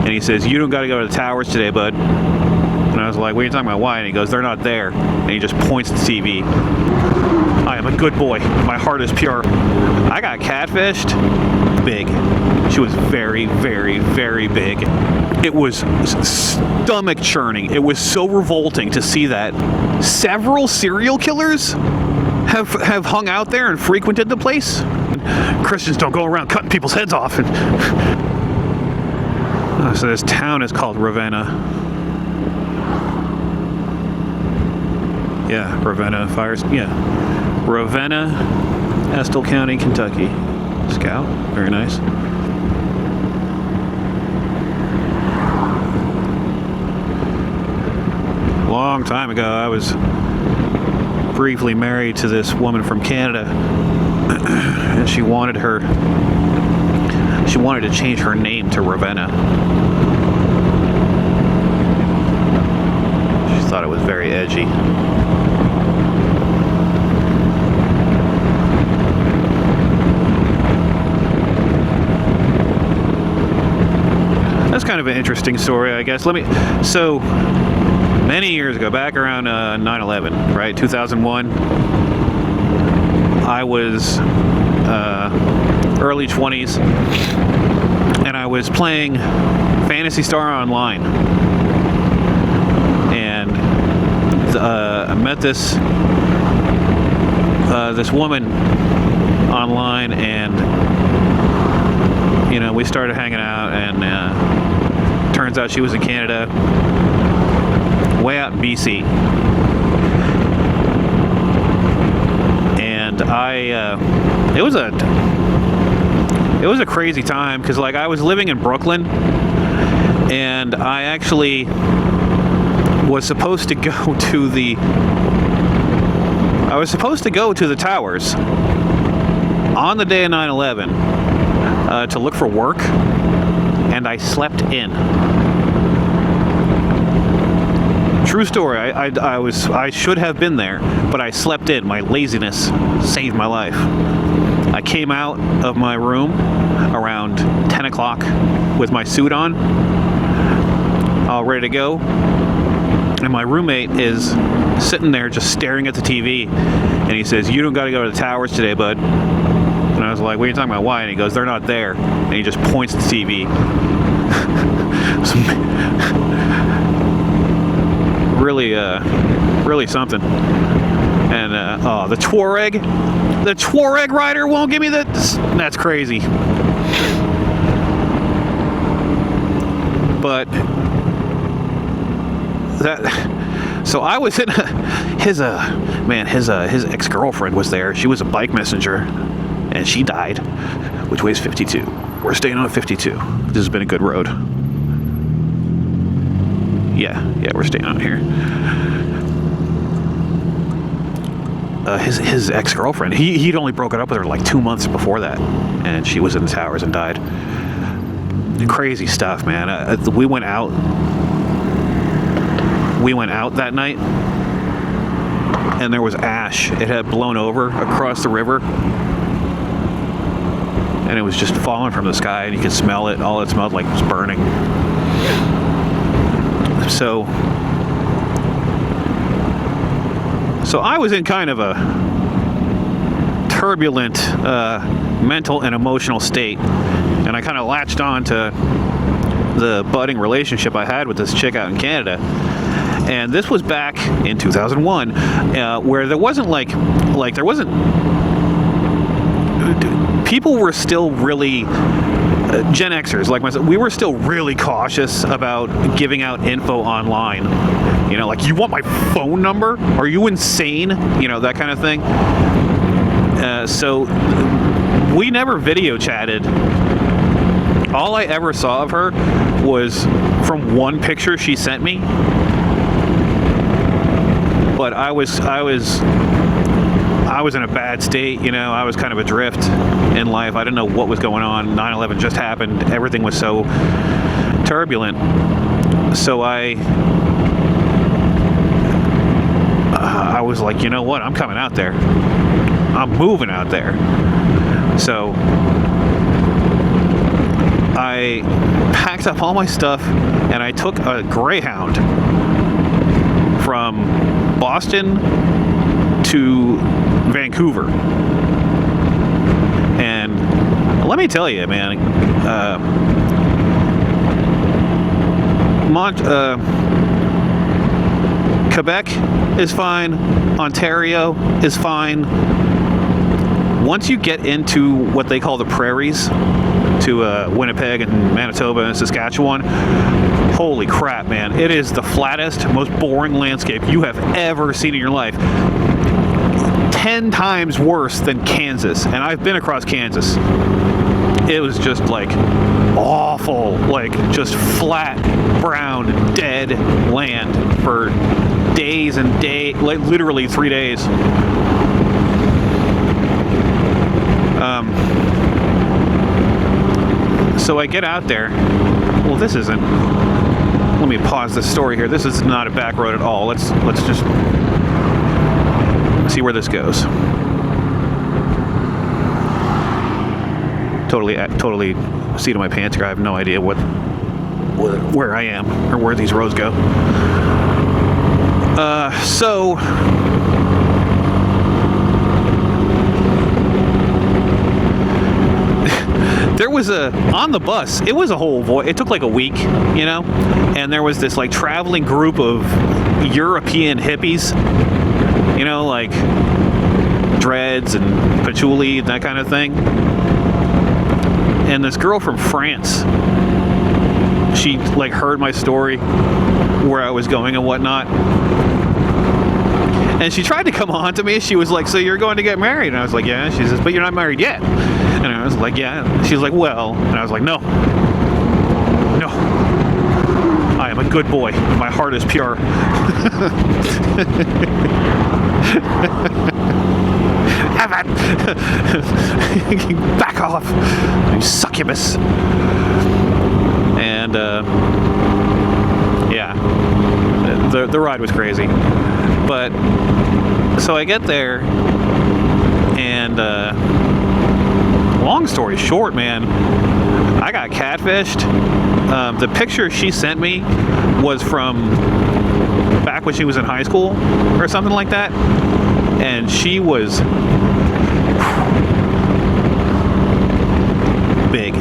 And he says, "You don't got to go to the towers today, bud." And I was like, "What are you talking about? Why?" And he goes, "They're not there." And he just points at the TV. I am a good boy. My heart is pure. I got catfished. Big. She was very, very, very big. It was stomach churning. It was so revolting to see that several serial killers have hung out there and frequented the place. Christians don't go around cutting people's heads off. So this town is called Ravenna. Yeah, Ravenna Fires. Yeah, Ravenna, Estill County, Kentucky. Scout, very nice. Long time ago, I was briefly married to this woman from Canada, and she wanted to change her name to Ravenna. She thought it was very edgy. That's kind of an interesting story, I guess. So many years ago, back around 9/11, right, 2001, I was early 20s, and I was playing Phantasy Star Online, and I met this woman online, and we started hanging out, and turns out she was in Canada, way out in BC, and it was a crazy time, because I was living in Brooklyn, and I actually was supposed to go to the towers on the day of 9/11 to look for work, and I slept in. True story. I should have been there, but I slept in. My laziness saved my life. I came out of my room around 10 o'clock with my suit on, all ready to go, and my roommate is sitting there just staring at the TV, and he says, "You don't got to go to the towers today, bud." And I was like, "What are you talking about? Why?" And he goes, "They're not there." And he just points at the TV. Really something. And the Tuareg rider won't give me that. That's crazy. But so I was in his ex-girlfriend was there. She was a bike messenger, and she died, which weighs 52. We're staying on 52. This has been a good road. Yeah, we're staying on here. His ex-girlfriend, he'd only broken up with her like 2 months before that, and she was in the towers and died. Crazy stuff, man. We went out that night, and there was ash. It had blown over across the river, and it was just falling from the sky, and you could smell it. All it smelled like was burning. So I was in kind of a turbulent mental and emotional state, and I kind of latched on to the budding relationship I had with this chick out in Canada. And this was back in 2001, where there wasn't people were still really Gen Xers like myself. We were still really cautious about giving out info online. You want my phone number? Are you insane? That kind of thing. So we never video chatted. All I ever saw of her was from one picture she sent me. But I was in a bad state, I was kind of adrift in life. I didn't know what was going on. 9/11 just happened. Everything was so turbulent. So I was like, you know what? I'm coming out there. I'm moving out there. So I packed up all my stuff and I took a Greyhound from Boston to Vancouver. And let me tell you, man, Quebec is fine, Ontario is fine. Once you get into what they call the prairies, to Winnipeg and Manitoba and Saskatchewan, holy crap, man. It is the flattest, most boring landscape you have ever seen in your life. 10 times worse than Kansas, and I've been across Kansas. It was just like awful, like just flat, brown, dead land for days and days, like literally 3 days. So I get out there. Well, this isn't. Let me pause this story here. This is not a back road at all. Let's just see where this goes. Totally seat of my pants here. I have no idea where I am or where these roads go. So there was on the bus, it was a whole it took like a week, you know, and there was this like traveling group of European hippies, you know, like dreads and patchouli and that kind of thing. And this girl from France, she like heard my story, where I was going and whatnot. And she tried to come on to me. She was like, so you're going to get married? And I was like, yeah. She says, but you're not married yet. And I was like, yeah. She was like, well. And I was like, no. I am a good boy. My heart is pure. Back off, you succubus. And yeah, the ride was crazy. But so I get there, and long story short, man, I got catfished. The picture she sent me was from back when she was in high school or something like that, and she was big.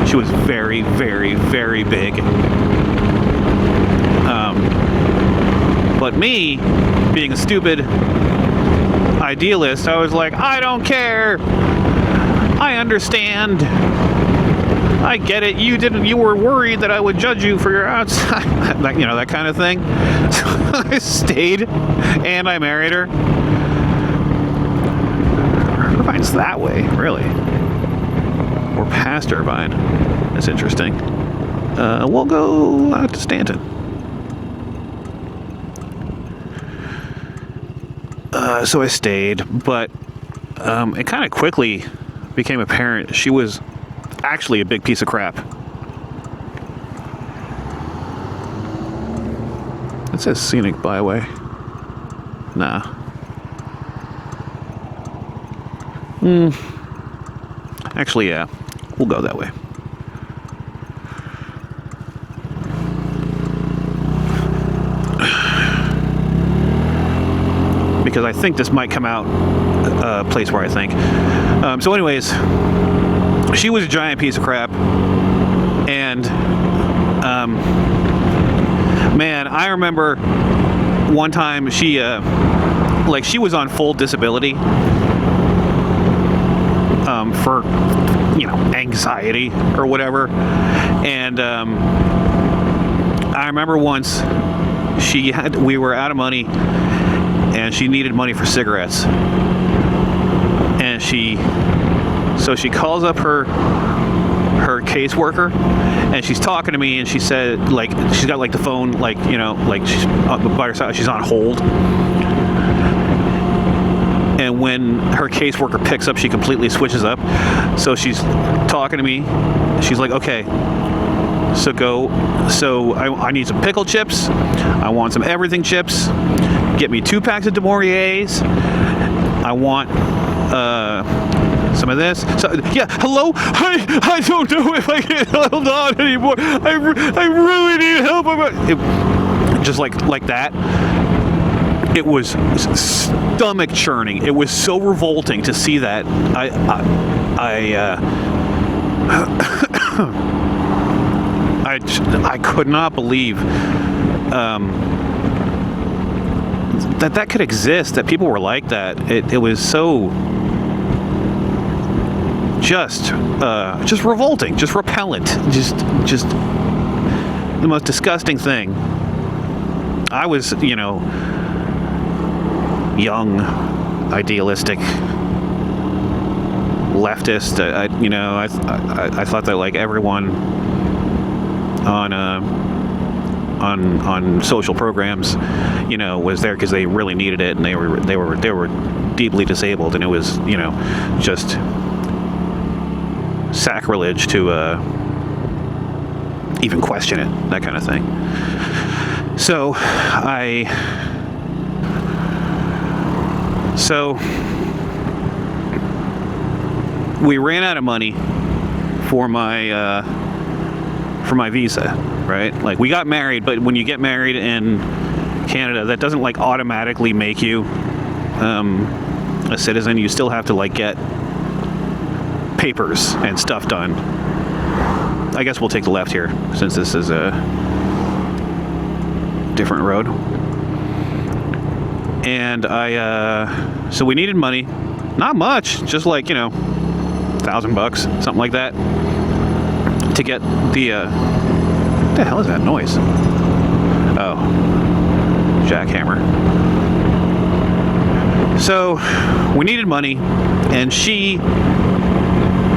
She was very, very, very big. But me, being a stupid idealist, I was like, I don't care. I understand. I get it. You were worried that I would judge you for your outside, you know, that kind of thing. So I stayed, and I married her. Irvine's that way, really. We're past Irvine. That's interesting. We'll go out to Stanton. So I stayed, but it kind of quickly became apparent she was actually a big piece of crap. It says scenic byway. Nah. Actually, yeah. We'll go that way. Because I think this might come out a place where I think. So anyways, she was a giant piece of crap. And man, I remember one time she was on full disability for, you know, anxiety or whatever. And I remember once we were out of money, and she needed money for cigarettes. And she calls up her caseworker, and she's talking to me, and she said, like, she's got like the phone, like, you know, like she's by her side, she's on hold. And when her caseworker picks up, she completely switches up. So she's talking to me. She's like, okay, so I need some pickle chips. I want some everything chips. Get me 2 packs of Demoriers. I want some of this. So, yeah, hello? I don't know if I can hold on anymore. I really need help. Just like that. It was stomach churning. It was so revolting to see that. I could not believe that could exist, that people were like that. It was so just revolting, just repellent, just the most disgusting thing. I was, young, idealistic, leftist. I thought that like everyone on social programs, was there because they really needed it, and they were deeply disabled, and it was, just sacrilege to even question it, that kind of thing. So we ran out of money for my visa, right? Like, we got married, but when you get married in Canada, that doesn't like automatically make you a citizen. You still have to like get papers and stuff done. I guess we'll take the left here since this is a different road. And so we needed money, not much, just like, $1,000, something like that, to get the what the hell is that noise? Oh, jackhammer. So we needed money, and she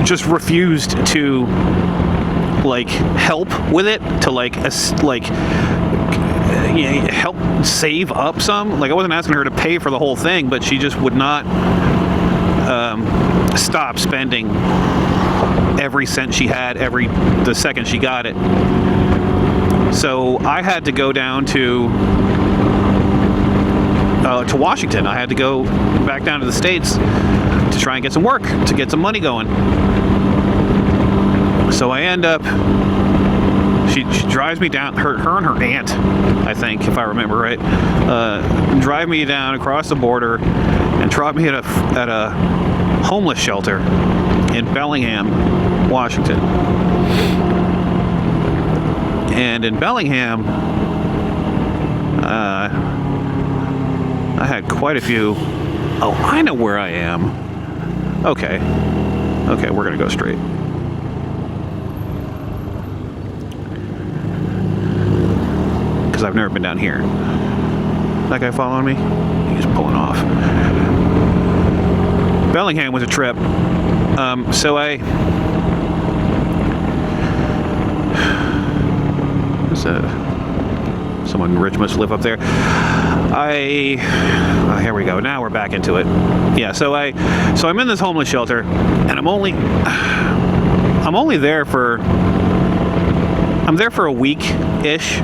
just refused to like help with it, to help save up some. Like, I wasn't asking her to pay for the whole thing, but she just would not stop spending every cent she had the second she got it. So I had to go down to Washington. I had to go back down to the States to try and get some work, to get some money going. So I end up, she drives me down, her and her aunt, I think, if I remember right, drive me down across the border and drop me at a homeless shelter in Bellingham, Washington. And in Bellingham, I had quite a few. Oh, I know where I am. Okay, we're gonna go straight. Because I've never been down here. That guy following me? He's pulling off. Bellingham was a trip. So someone rich must live up there. Here we go. Now we're back into it. Yeah. So I'm in this homeless shelter, and I'm only there for a week-ish,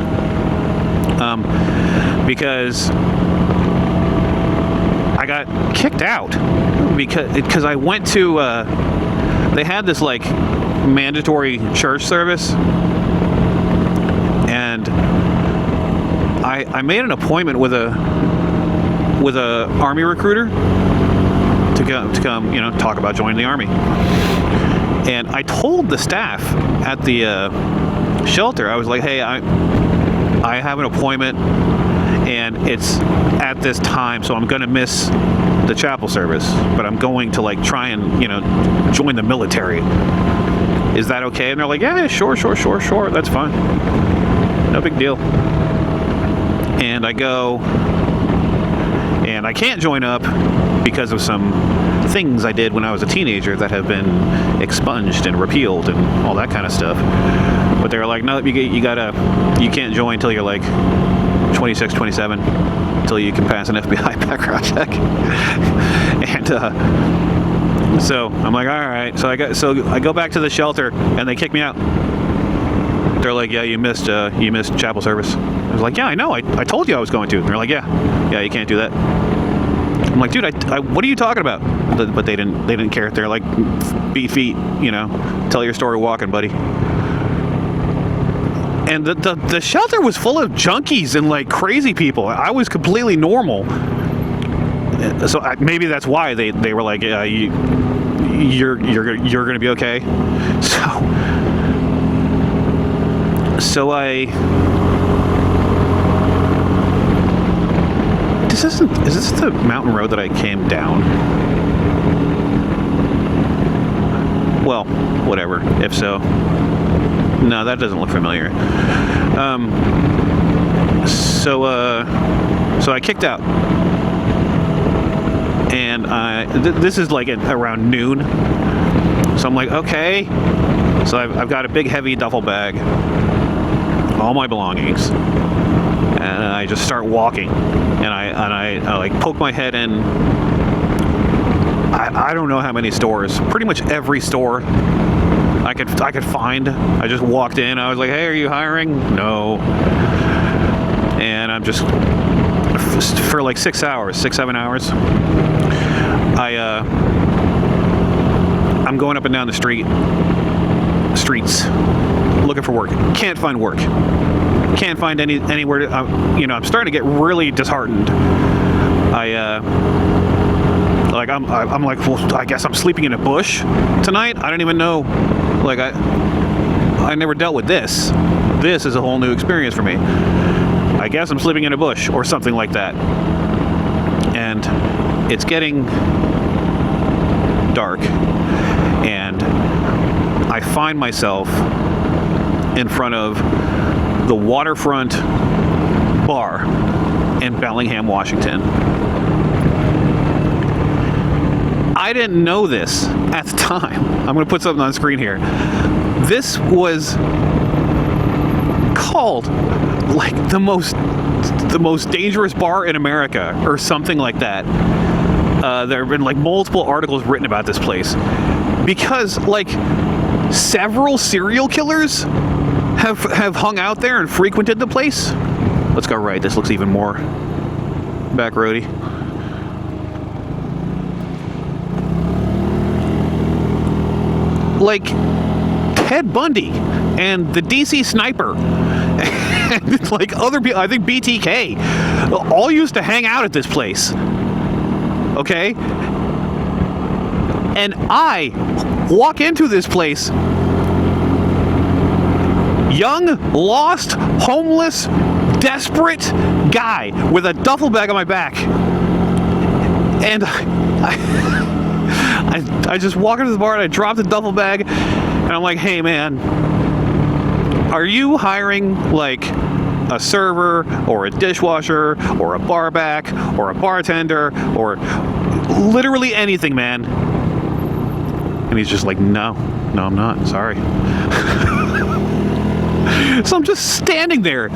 because I got kicked out because I went to they had this like mandatory church service, and I made an appointment with a army recruiter to come talk about joining the army. And I told the staff at the shelter, I was like, hey, I have an appointment, and it's at this time, so I'm going to miss the chapel service, but I'm going to like try and join the military. Is that okay? And they're like, yeah, sure, that's fine, no big deal. And I go, and I can't join up because of some things I did when I was a teenager that have been expunged and repealed and all that kind of stuff. But they were like, no, you can't join until you're like 26, 27, until you can pass an FBI background check. And so I'm like, all right. So I go back to the shelter, and they kick me out. They're like, yeah, you missed chapel service. I was like, yeah, I know. I told you I was going to. And they're like, yeah, you can't do that. I'm like, dude, what are you talking about? But they didn't care. They're like, beat feet, you know, tell your story walking, buddy. And the shelter was full of junkies and like crazy people. I was completely normal. So maybe that's why they were like, you're gonna be okay. So is this the mountain road that I came down? Well, whatever. If so, no, that doesn't look familiar. So I kicked out, and this is like around noon. So I'm like, okay. So I've got a big heavy duffel bag, all my belongings, and I just start walking, and I like poke my head in. I don't know how many stores. Pretty much every store I could find. I just walked in. I was like, "Hey, are you hiring?" No. And I'm just for like 6 hours, 7 hours. I'm going up and down the streets looking for work. Can't find work. Can't find anywhere to, I'm starting to get really disheartened. I'm like, well, I guess I'm sleeping in a bush tonight. I don't even know. Like, I never dealt with this. This is a whole new experience for me. I guess I'm sleeping in a bush or something like that. And it's getting dark, and I find myself in front of the waterfront bar in Bellingham, Washington. I didn't know this at the time. I'm going to put something on screen here. This was called like the most dangerous bar in America or something like that. There have been like multiple articles written about this place because like several serial killers have hung out there and frequented the place. Let's go right. This looks even more back roady. Like Ted Bundy and the DC Sniper and like other people, I think BTK, all used to hang out at this place. Okay? And I walk into this place, young, lost, homeless, desperate guy with a duffel bag on my back. And I just walk into the bar and I drop the duffel bag and I'm like, hey man, are you hiring like a server or a dishwasher or a bar back or a bartender or literally anything, man? And he's just like, no, I'm not, sorry. So I'm just standing there,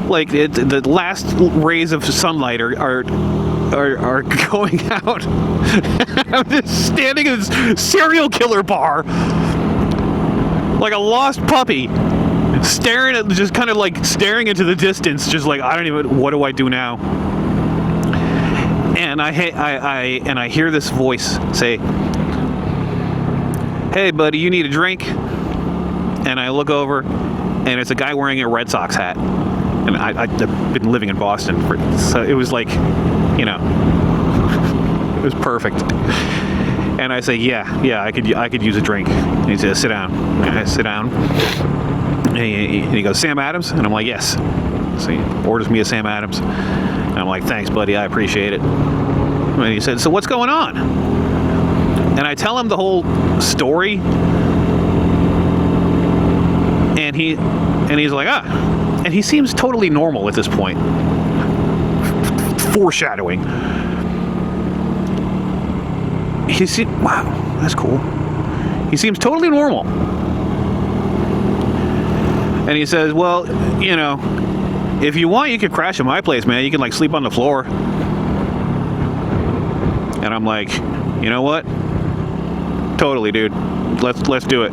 like the last rays of sunlight are going out. I'm just standing in this serial killer bar, like a lost puppy, staring at, just kind of like staring into the distance, just like, what do I do now? And I hear this voice say, hey buddy, you need a drink? And I look over, and it's a guy wearing a Red Sox hat. And I've been living in Boston, so it was like, it was perfect. And I say, yeah, I could use a drink. And he says, sit down. And I sit down. And he goes, Sam Adams? And I'm like, yes. So he orders me a Sam Adams. And I'm like, thanks, buddy, I appreciate it. And he said, so what's going on? And I tell him the whole story. And he's like, and he seems totally normal at this point. Foreshadowing. Wow, that's cool. He seems totally normal. And he says, well, if you want, you could crash at my place, man. You can like sleep on the floor. And I'm like, you know what? Totally, dude. Let's do it.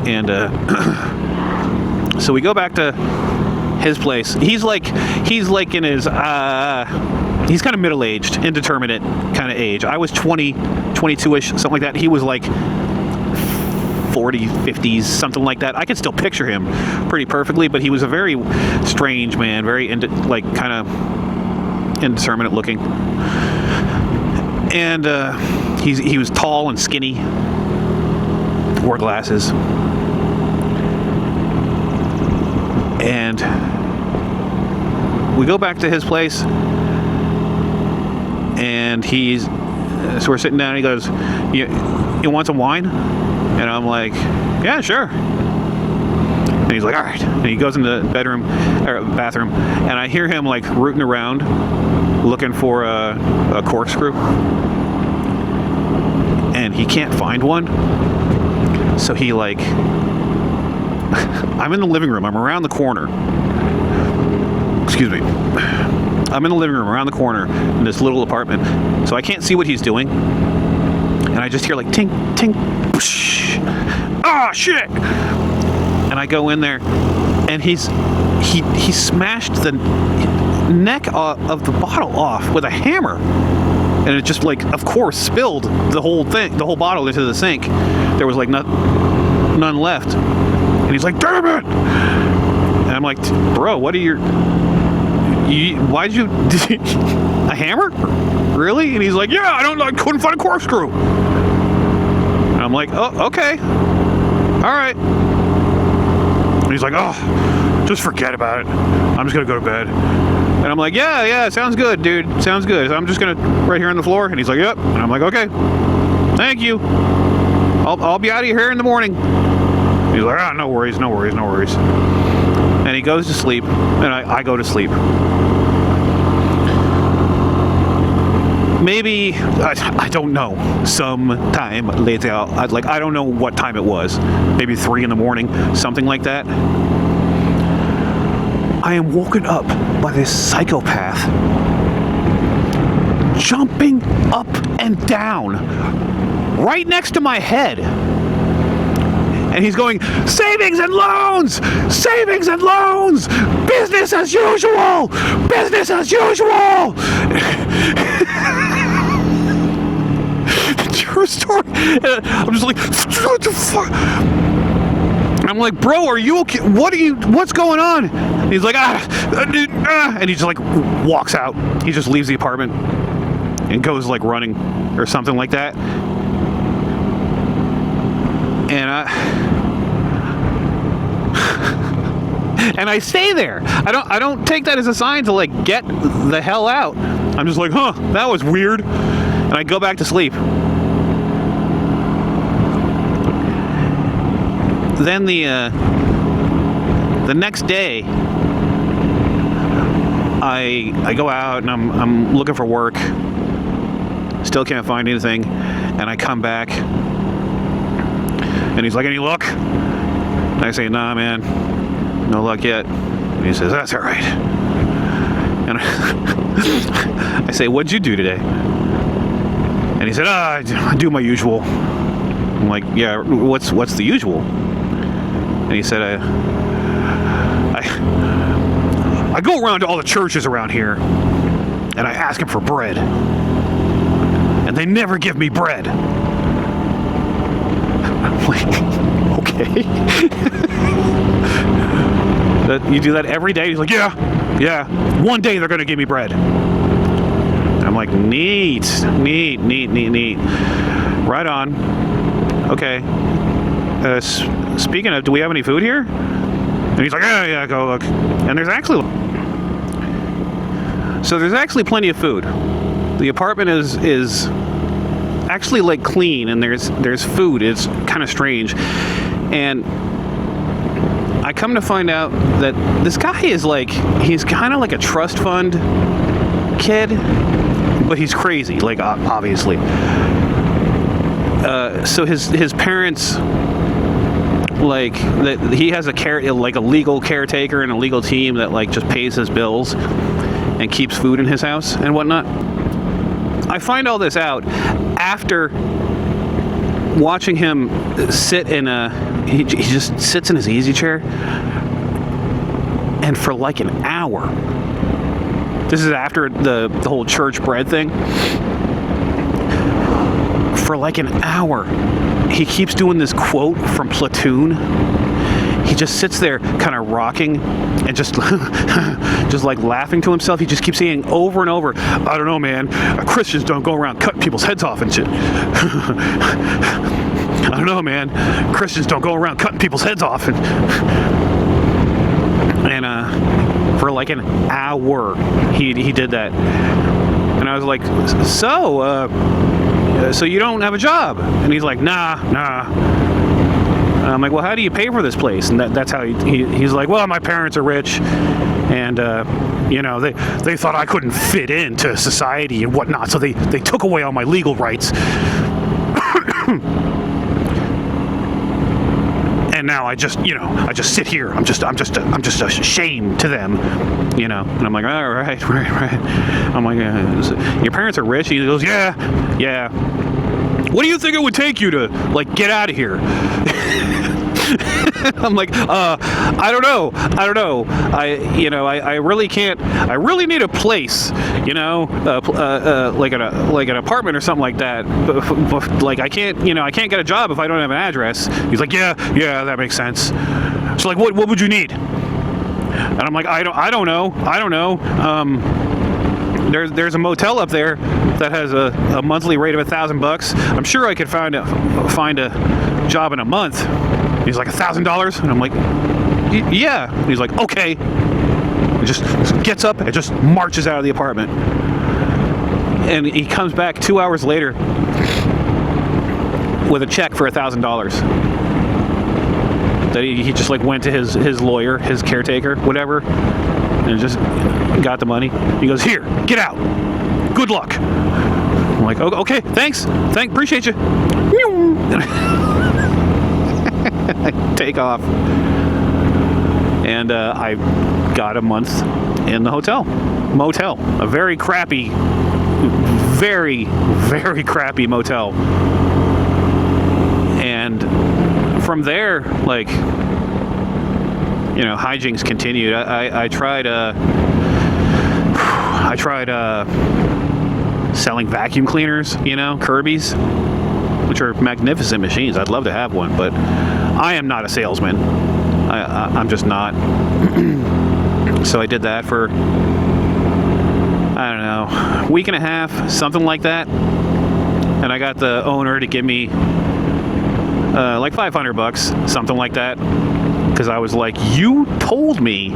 And so we go back to his place. He's like in his he's kind of middle-aged, indeterminate kind of age. I was 20, 22-ish, something like that. He was like 40, 50s, something like that. I could still picture him pretty perfectly, but he was a very strange man, very kind of indeterminate looking. And he was tall and skinny, wore glasses, and we go back to his place, and so we're sitting down, and he goes, you want some wine? And I'm like, yeah, sure. And he's like, all right. And he goes in the bathroom, and I hear him like rooting around, looking for a corkscrew, and he can't find one. So he like, I'm in the living room. I'm around the corner. Excuse me. I'm in the living room around the corner in this little apartment, so I can't see what he's doing. And I just hear like tink, tink, whoosh. Ah, shit! And I go in there, and he smashed the neck of the bottle off with a hammer, and it just like, of course, spilled the whole bottle into the sink. There was like none left, and he's like, "Damn it!" And I'm like, "Bro, what are why'd you a hammer? Really?" And he's like, "Yeah, I couldn't find a corkscrew." And I'm like, "Oh, okay, all right." And he's like, "Oh, just forget about it. I'm just gonna go to bed." And I'm like, "Yeah, sounds good, dude. Sounds good. So I'm just gonna right here on the floor." And he's like, "Yep." And I'm like, "Okay, thank you. I'll be out of here in the morning." And he's like, "Ah, no worries." And he goes to sleep, and I go to sleep. Maybe, I don't know, sometime later, I don't know what time it was, maybe 3 in the morning, something like that. I am woken up by this psychopath jumping up and down right next to my head. And he's going, savings and loans, business as usual. True story. I'm just like, what the fuck? I'm like, bro, are you okay? What's going on? And he's like, and he just like walks out. He just leaves the apartment and goes like running or something like that. And I stay there. I don't take that as a sign to like get the hell out. I'm just like, that was weird. And I go back to sleep. Then the next day, I go out and I'm looking for work. Still can't find anything, and I come back, and he's like, "Any luck?" And I say, "Nah, man, no luck yet." And he says, "That's all right." And I say, "What'd you do today?" And he said, I do my usual." I'm like, "Yeah, what's the usual?" And he said, I go around to all the churches around here, and I ask them for bread, and they never give me bread. I'm like, okay. You do that every day? He's like, yeah. One day they're going to give me bread. I'm like, neat. Right on. Okay. Speaking of, do we have any food here? And he's like, yeah, go look. And there's actually plenty of food. The apartment is actually like clean, and there's food. It's kind of strange. And I come to find out that this guy is like, he's kind of like a trust fund kid, but he's crazy, like obviously. So his parents, like, he has a legal caretaker and a legal team that like just pays his bills and keeps food in his house and whatnot. I find all this out after watching him sit in he just sits in his easy chair, and for like an hour This is after the whole church bread thing. For like an hour, he keeps doing this quote from Platoon. He just sits there kind of rocking and just just like laughing to himself. He just keeps saying over and over, I don't know, man, Christians don't go around cutting people's heads off and shit. I don't know, man, Christians don't go around cutting people's heads off. And for like an hour he did that. And I was like, so you don't have a job? And he's like, nah. And I'm like, well, how do you pay for this place? And that's how he's like, well, my parents are rich, and they thought I couldn't fit into society and whatnot, so they took away all my legal rights. And now I just sit here. I'm just a shame to them, And I'm like, all right. I'm like, your parents are rich? He goes, yeah. What do you think it would take you to like get out of here? I'm like, I don't know. I really can't. I really need a place, like an apartment or something like that. But like I can't get a job if I don't have an address. He's like, yeah, that makes sense. So like, what would you need? And I'm like, I don't know. There's a motel up there that has a monthly rate of $1,000. I'm sure I could find a job in a month. He's like, $1,000? And I'm like, yeah. And he's like, okay. He just gets up and just marches out of the apartment. And he comes back 2 hours later with a check for $1,000. That he just like went to his lawyer, his caretaker, whatever, and just got the money. He goes, here, get out. Good luck. I'm like, okay, thanks. Appreciate you. I take off. And I got a month in the motel. A very crappy, very, very crappy motel. And from there, like, hijinks continued. I tried selling vacuum cleaners, Kirby's, which are magnificent machines. I'd love to have one, but I am not a salesman. I'm just not. So I did that for, I don't know, a week and a half, something like that. And I got the owner to give me like $500, something like that. Because I was like, you told me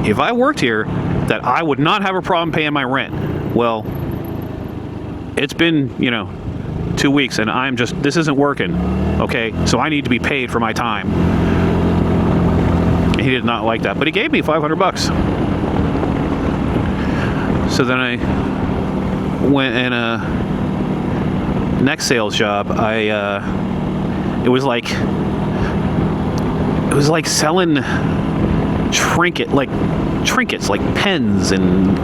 if I worked here that I would not have a problem paying my rent. Well, it's been, 2 weeks and this isn't working. Okay, so I need to be paid for my time. He did not like that, but he gave me $500. So then I went in a next sales job. It was like selling trinkets, like pens and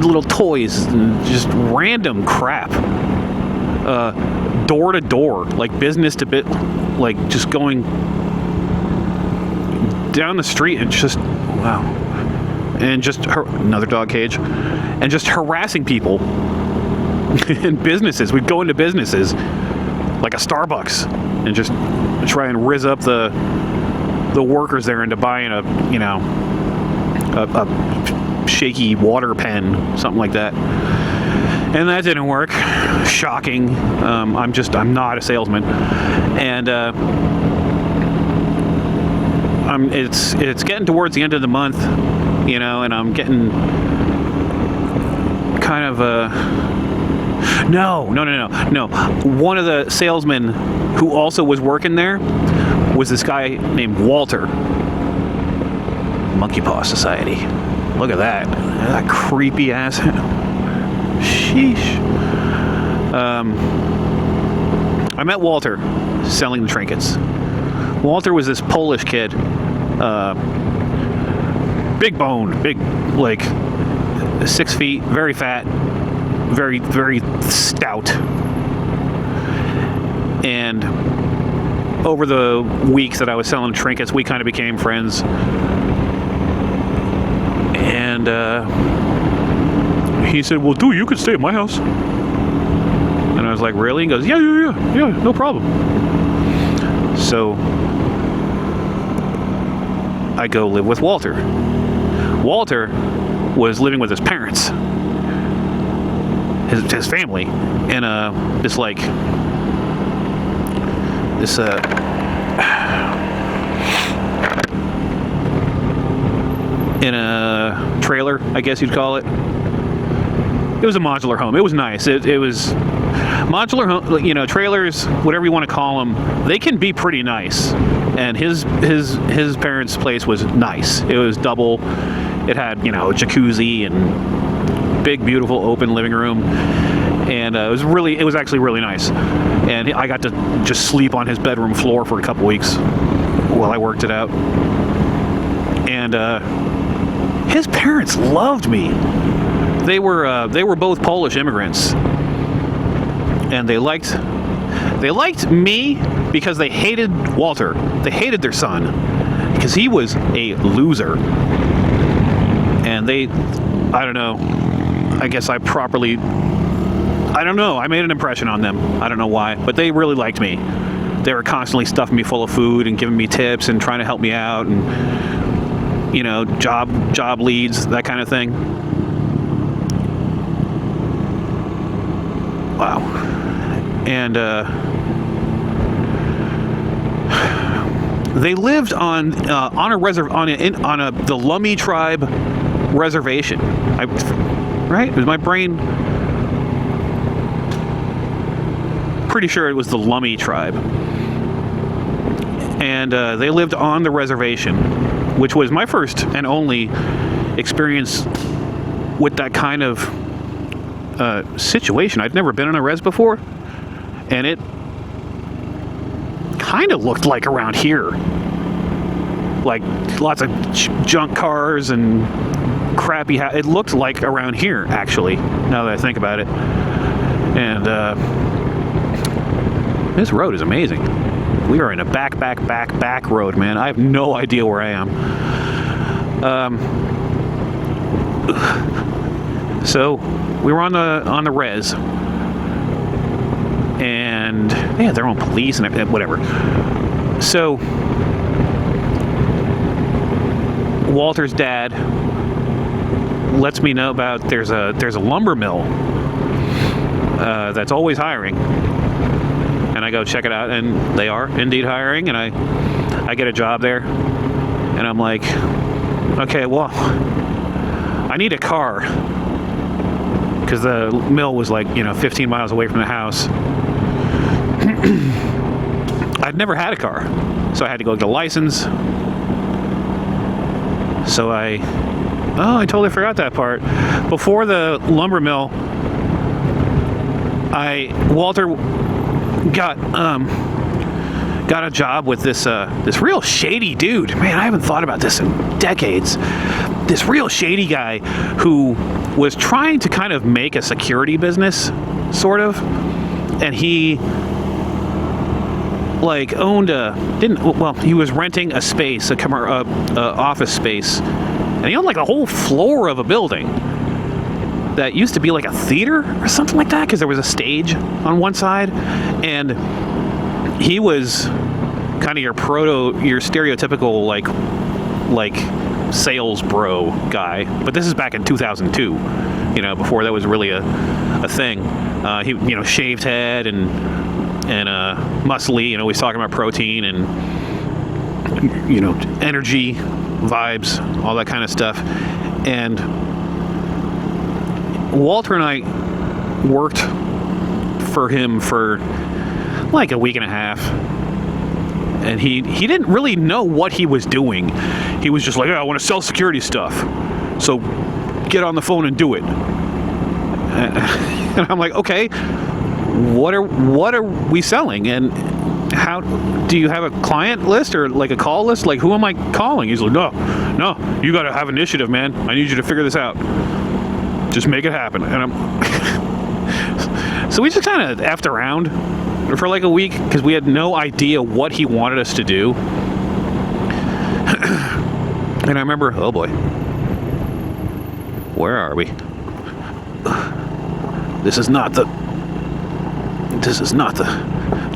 little toys and just random crap. Door to door, like business to bit, like just going down the street and just, wow. And just another dog cage, and just harassing people in businesses. We'd go into businesses like a Starbucks and just try and rizz up the workers there into buying a shaky water pen, something like that. And that didn't work. Shocking. I'm not a salesman. And it's getting towards the end of the month, and I'm getting kind of no. One of the salesmen who also was working there was this guy named Walter. Monkey Paw Society. Look at that. That creepy ass. Sheesh. I met Walter selling the trinkets. Walter was this Polish kid. Big boned, big, like 6 feet, very fat, very, very stout. And over the weeks that I was selling trinkets, we kind of became friends. And And he said, well, dude, you could stay at my house. And I was like, really? He goes, yeah, no problem. So I go live with Walter. Walter was living with his parents, his family, in in a trailer, I guess you'd call it. It was a modular home. It was nice. It was modular home, you know, trailers, whatever you want to call them. They can be pretty nice. And his parents' place was nice. It was double. It had, you know, a jacuzzi and big, beautiful, open living room. And it was actually really nice. And I got to just sleep on his bedroom floor for a couple weeks while I worked it out. And his parents loved me. They were both Polish immigrants, and they liked me because they hated Walter. They hated their son because he was a loser. And I don't know. I guess I don't know. I made an impression on them. I don't know why, but they really liked me. They were constantly stuffing me full of food and giving me tips and trying to help me out, and, you know, job leads, that kind of thing. Wow. And they lived on the Lummi tribe reservation. Right? Was my brain? Pretty sure it was the Lummi tribe. And they lived on the reservation, which was my first and only experience with that kind of situation. I'd never been on a res before, and it kind of looked like around here, like lots of junk cars and crappy it looked like around here, actually, now that I think about it. And this road is amazing. We are in a back road, man. I have no idea where I am. So we were on the res, and they had their own police and whatever. So Walter's dad lets me know about there's a lumber mill that's always hiring, and I go check it out, and they are indeed hiring, and I get a job there, and I'm like, okay, well, I need a car, because the mill was like, you know, 15 miles away from the house. I'd never had a car, so I had to go get a license. So I totally forgot that part. Before the lumber mill, Walter got a job with this real shady dude. Man, I haven't thought about this in decades. This real shady guy who was trying to kind of make a security business, sort of, and he like he was renting a space, a office space, and he owned like a whole floor of a building that used to be like a theater or something like that, because there was a stage on one side, and he was kind of your stereotypical like sales bro guy. But this is back in 2002, you know, before that was really a thing. He, you know, shaved head and muscly, you know, he's talking about protein and, you know, energy, vibes, all that kind of stuff. And Walter and I worked for him for like a week and a half, and he didn't really know what he was doing. He was just like, oh, I want to sell security stuff, so get on the phone and do it. And I'm like, okay, what are we selling, and how do you have a client list or like a call list? Like, who am I calling? He's like, no, you got to have initiative, man. I need you to figure this out. Just make it happen. And I'm so we just kind of effed around for like a week because we had no idea what he wanted us to do. And I remember, oh boy, Where are we? This is not the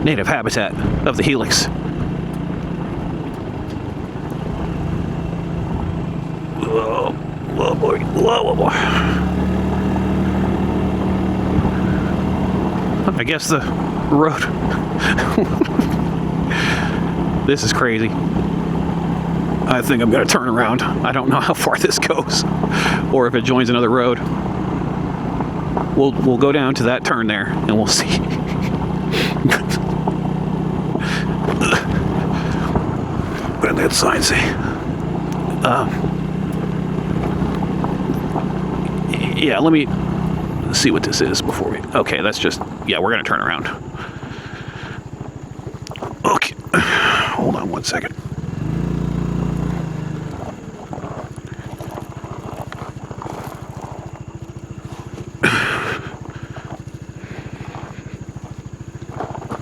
native habitat of the helix. Whoa, whoa boy, whoa boy. I guess the road. This is crazy. I think I'm gonna turn around. I don't know how far this goes, or if it joins another road. We'll go down to that turn there, and we'll see. What did that sign say? Yeah, let me see what this is before we. Okay, that's just. Yeah, we're gonna turn around. Okay, hold on 1 second.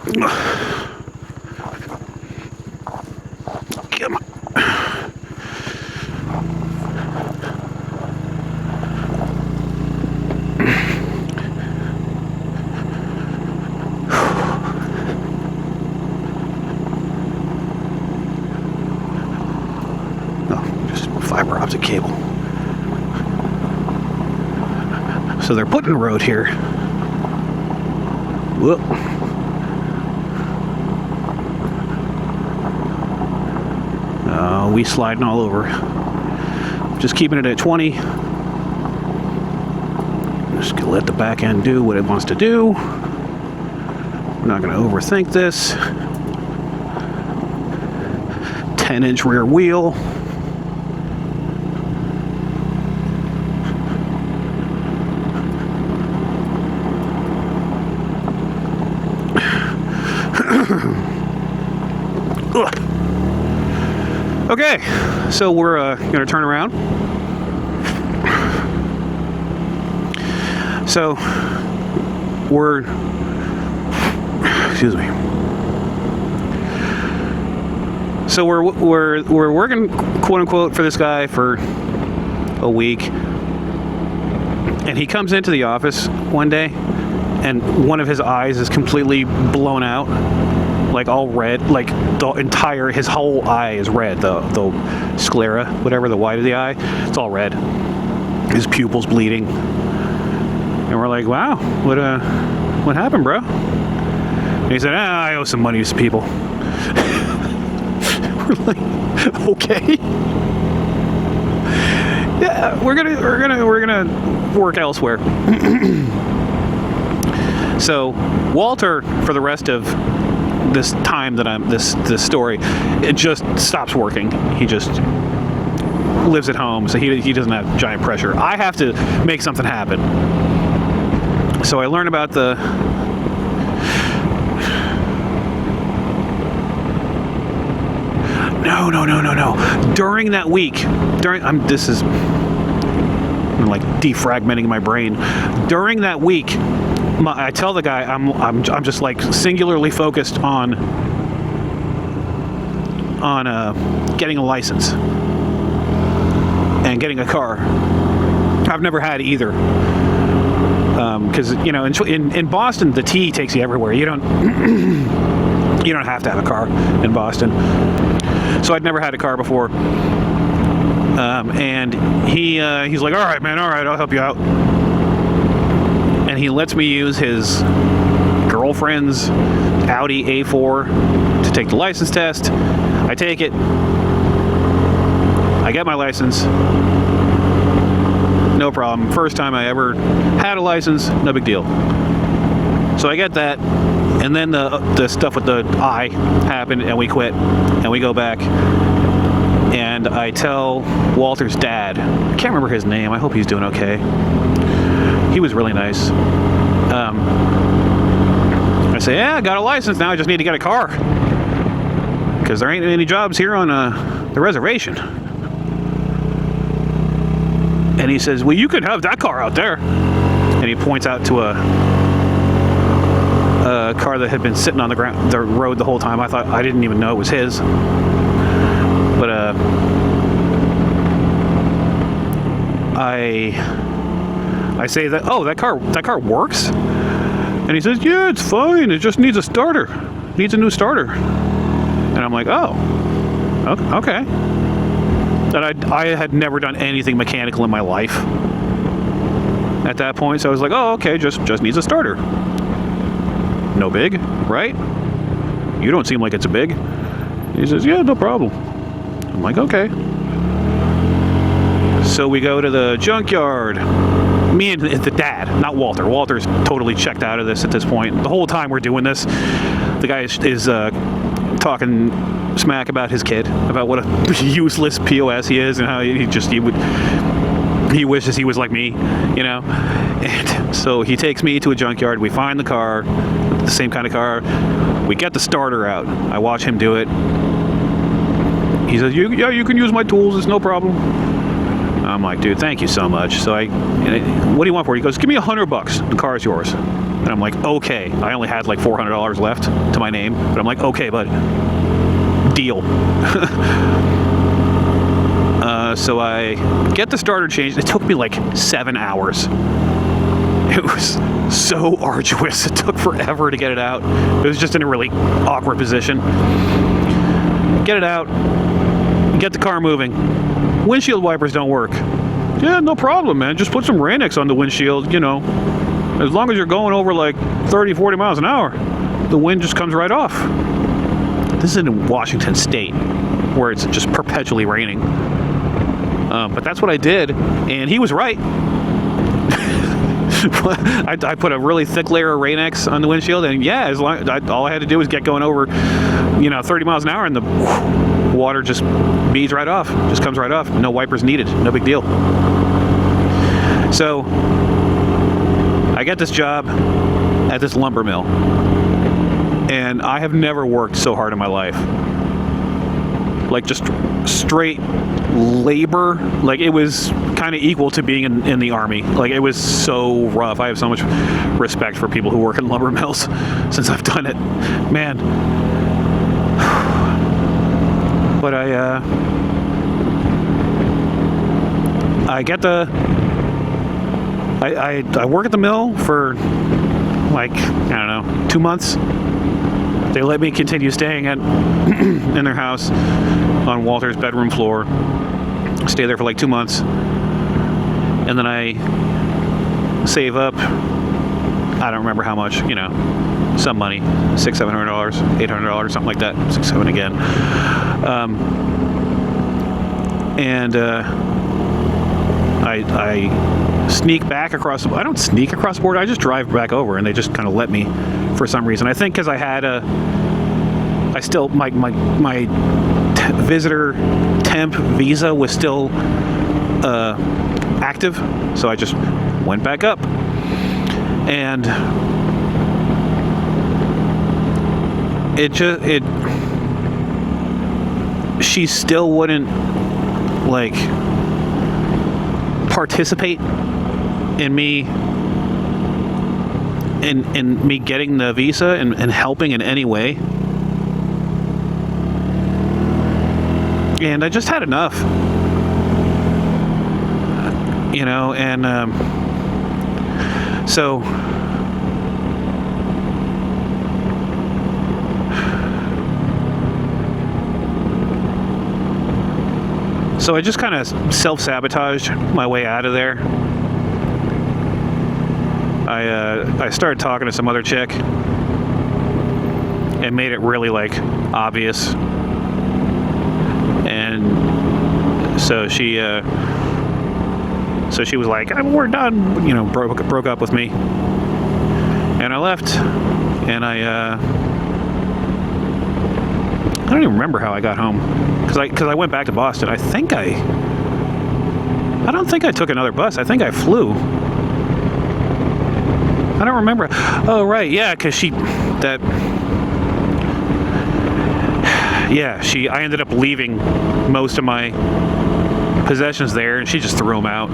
Come on. Oh, just fiber optic cable. So they're putting a road here. Whoop. We sliding all over. Just keeping it at 20. Just gonna let the back end do what it wants to do. We're not gonna overthink this. 10-inch rear wheel. Okay, so we're going to turn around. So excuse me. So we're working, quote unquote, for this guy for a week, and he comes into the office one day, and one of his eyes is completely blown out. Like all red, like his whole eye is red, the sclera, whatever, the white of the eye, it's all red. His pupil's bleeding. And we're like, wow, what happened, bro? And he said, I owe some money to some people. We're like, okay. Yeah, we're gonna work elsewhere. So Walter, for the rest of this time that I'm this story, it just stops working. He just lives at home, so he doesn't have giant pressure. I have to make something happen. So I learned about the no. During that week, I'm like defragmenting my brain. During that week, I tell the guy I'm just like singularly focused on getting a license and getting a car. I've never had either, because in Boston the T takes you everywhere. You don't have to have a car in Boston. So I'd never had a car before, and he's like, all right, man, all right, I'll help you out. And he lets me use his girlfriend's Audi A4 to take the license test. I take it. I get my license. No problem. First time I ever had a license, no big deal. So I get that, and then the stuff with the eye happened, and we quit, and we go back. And I tell Walter's dad, I can't remember his name, I hope he's doing okay. He was really nice. I say, yeah, I got a license now, I just need to get a car. Because there ain't any jobs here on the reservation. And he says, well, you could have that car out there. And he points out to a car that had been sitting on the road the whole time. I didn't even know it was his. But I I say that, oh, that car works? And he says, yeah, it's fine. It just needs a starter. It needs a new starter. And I'm like, oh, okay. And I had never done anything mechanical in my life at that point. So I was like, oh, okay, just needs a starter. No big, right? You don't seem like it's a big. He says, yeah, no problem. I'm like, okay. So we go to the junkyard. Me and the dad, not Walter. Walter's totally checked out of this at this point. The whole time we're doing this, the guy is talking smack about his kid, about what a useless POS he is, and how he wishes he was like me, you know. And so he takes me to a junkyard. We find the car, the same kind of car. We get the starter out. I watch him do it. He says, yeah, you can use my tools. It's no problem. I'm like, dude, thank you so much. So what do you want for it? He goes, give me $100. The car is yours. And I'm like, okay. I only had like $400 left to my name, but I'm like, okay, bud, deal. So I get the starter changed. It took me like 7 hours. It was so arduous. It took forever to get it out. It was just in a really awkward position. Get it out. Get the car moving. Windshield wipers don't work. Yeah, no problem, man. Just put some Rain-X on the windshield, you know. As long as you're going over like 30, 40 miles an hour, the wind just comes right off. This is in Washington State, where it's just perpetually raining. But that's what I did, and he was right. I put a really thick layer of Rain-X on the windshield, and yeah, all I had to do was get going over, 30 miles an hour, and the water just beads right off, just comes right off. No wipers needed, no big deal. So I get this job at this lumber mill, and I have never worked so hard in my life. Like just straight labor. Like it was kind of equal to being in the Army. Like it was so rough. I have so much respect for people who work in lumber mills since I've done it. Man. But I work at the mill for like, I don't know, 2 months. They let me continue staying in their house on Walter's bedroom floor. Stay there for like 2 months. And then I save up, I don't remember how much, some money, $600, $700, $800, something like that, 6, 7 again. I sneak back across the, I don't sneak across the border, I just drive back over, and they just kind of let me for some reason. I think because I had my visitor temp visa was still active, so I just went back up. And she still wouldn't like participate in me getting the visa and helping in any way. And I just had enough, and so I just kind of self-sabotaged my way out of there. I started talking to some other chick and made it really like obvious. And so she was like, we're done, broke up with me. And I left, and I don't even remember how I got home, because I went back to Boston. I don't think I took another bus. I think I flew. I don't remember. Oh, right, yeah, because I ended up leaving most of my possessions there, and she just threw them out,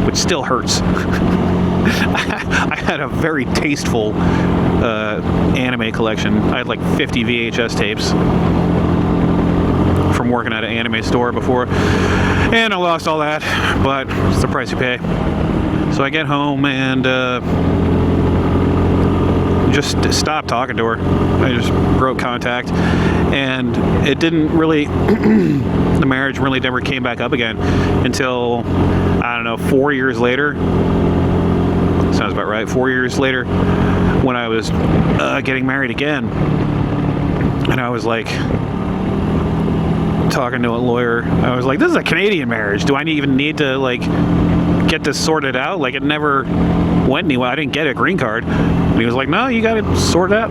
which still hurts. I had a very tasteful anime collection. I had like 50 VHS tapes from working at an anime store before. And I lost all that, but it's the price you pay. So I get home and just stopped talking to her. I just broke contact, and it didn't really, the marriage really never came back up again until, I don't know, 4 years later. Sounds about right. 4 years later, when I was getting married again, and I was like, talking to a lawyer, I was like, this is a Canadian marriage. Do I even need to, like, get this sorted out? Like, it never went anywhere. I didn't get a green card. And he was like, no, you got to sort it out.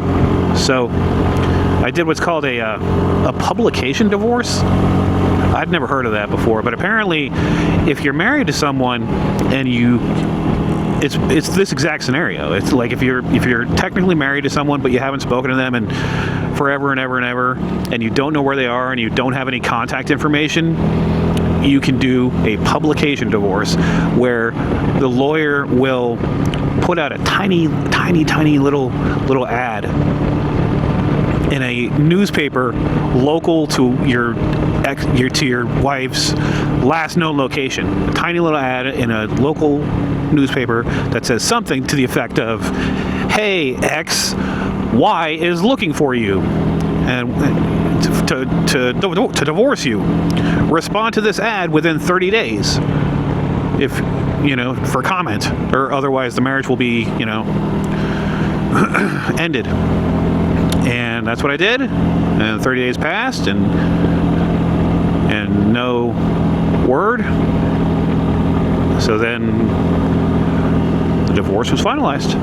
So I did what's called a publication divorce. I'd never heard of that before, but apparently if you're married to someone and it's this exact scenario. It's like if you're technically married to someone but you haven't spoken to them in forever and ever and ever, and you don't know where they are and you don't have any contact information, you can do a publication divorce where the lawyer will put out a tiny little ad in a newspaper local to your wife's last known location. A tiny little ad in a local newspaper that says something to the effect of, "Hey, X, Y is looking for you, and to divorce you. Respond to this ad within 30 days, if for comment, or otherwise the marriage will be ended." And that's what I did. And 30 days passed, and no word. So then the divorce was finalized,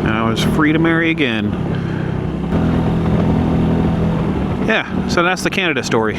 and I was free to marry again. Yeah, so that's the Canada story.